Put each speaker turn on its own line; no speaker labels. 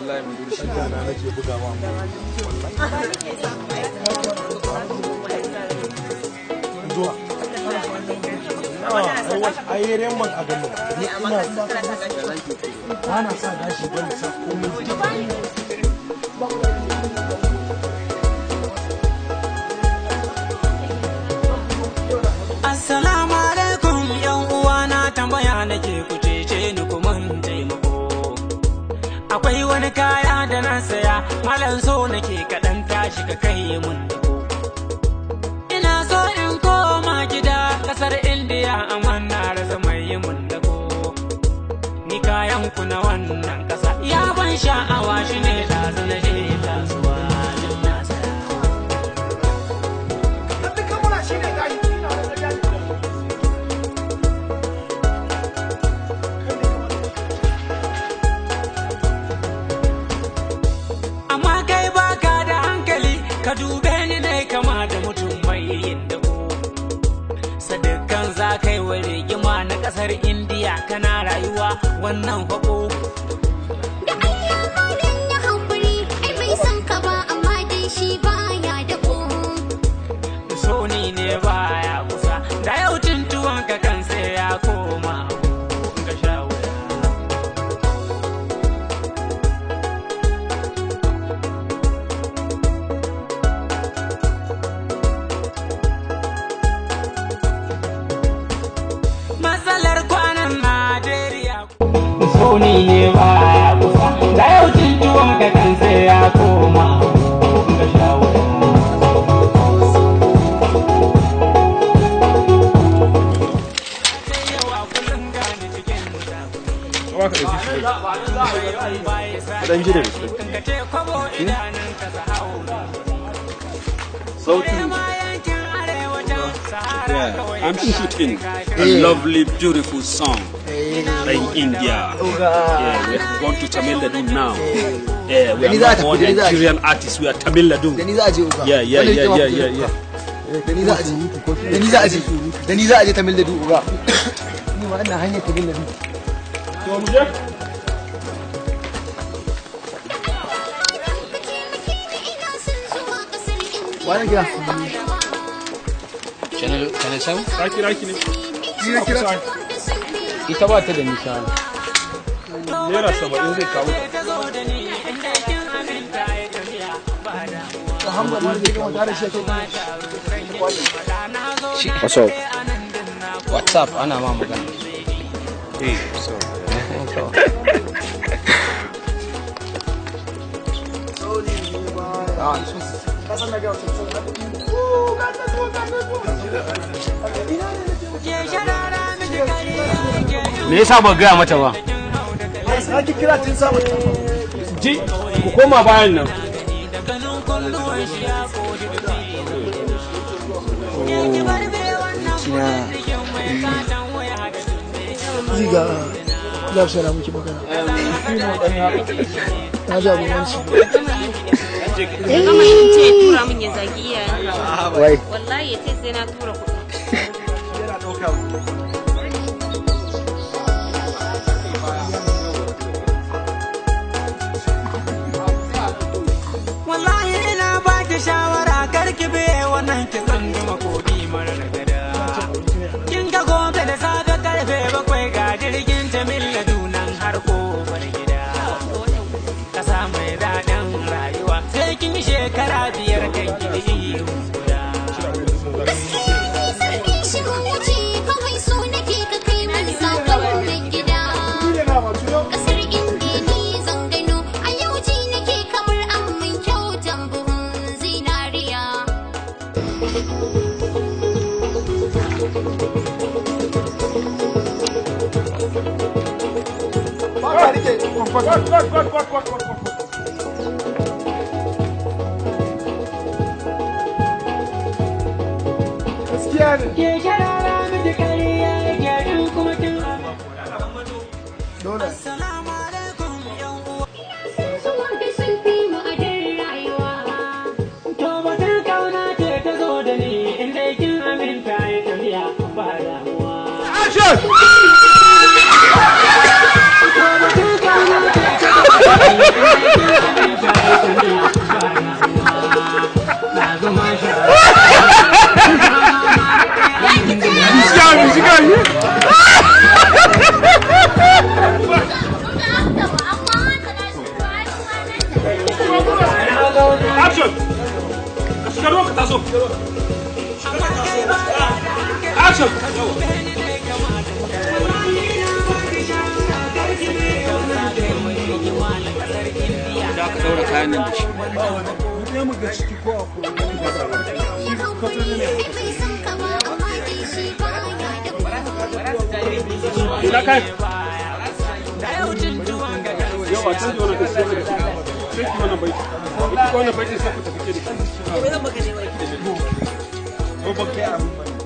wallahi mun duri shi kana nake bugawa zuwa ai remon a gano ni ina ana sa gashi bane sa komai
Assalamu alaikum yan uwana, tambaya nake ku cece ni kuma taimako. Akwai wani kaya da na saya, malam so nake kaɗan tashi ka kai mun dako. Ina so in koma gida ƙasar indiya, amma na rasa mai yi mun dako. Ni kayan ku na wannan ƙasa ya ban sha'awa, shi ne ɗazu na je kasuwa. Ka dube ni dai kama da mutum mai yin dako. Sadakan za kai wa rigima na ƙasar indiya, kana rayuwa wannan fako.
Da Allah halin ya hankuri, ai bai san ka ba amma dai shi baya dako.
So ni ne baya kusa, da yau tuntuwan ka kan sai ya koma ka sha wuya. Soni ne baya kusa, da yau tuntuwan ka kan sai ya koma ga shawara.
Yeah, I'm shooting a lovely, beautiful song in India. Yeah, we're going to Tamil Nadu now. Yeah, we are not more Nigerian artists. We are Tamil Nadu. Yeah.
Dani za a je Tamil Nadu uga. Ni ma ina hanyar Tamil Nadu. To mu je. Wani gida?
Channel 7?
Raki ne.
Kira.
Ita ba ta da nisa.
Naira 70 zai kawo.
WhatsApp ana ma magana.
Me yasa ba gaya mata ba?
Saki kira tun samu.
Ji, ku koma bayan nan.
Ziga, za su sana muke magana. Na ji abin wanci.
Gama in ce tura min ya zagi iyayen.
Wai.
Wallahi ya ce sai na tura kuɗi.
Wallahi ina baki shawara, karki be wannan kitsan gama kogi marar gada. Kin ga gobe da safe karfe 7 ga jirgin Tamil Nadu nan har kofar gida. Kasa mai daɗin rayuwa, sai kin yi shekara 5 kan gidi guda. Ke sharara miji kariya yake yin kuma kin
Dole.
Assalamu alaikum yan uwa.
Zuwa da sun fi mu a rayuwa.
To batun kauna ce ta zo da ni, inda kin aminta ya tafiya ba damuwa.
Action!
To batun kauna ce ta zo da ni,
Action! Action! Da aka daura kayan nan da shi. Ina kai? Yawa, can ji wani sai ki wannan bai. Ita wannan bai sai ku tafi ke da shi. Ko zan baka ne wai. Ko ba kai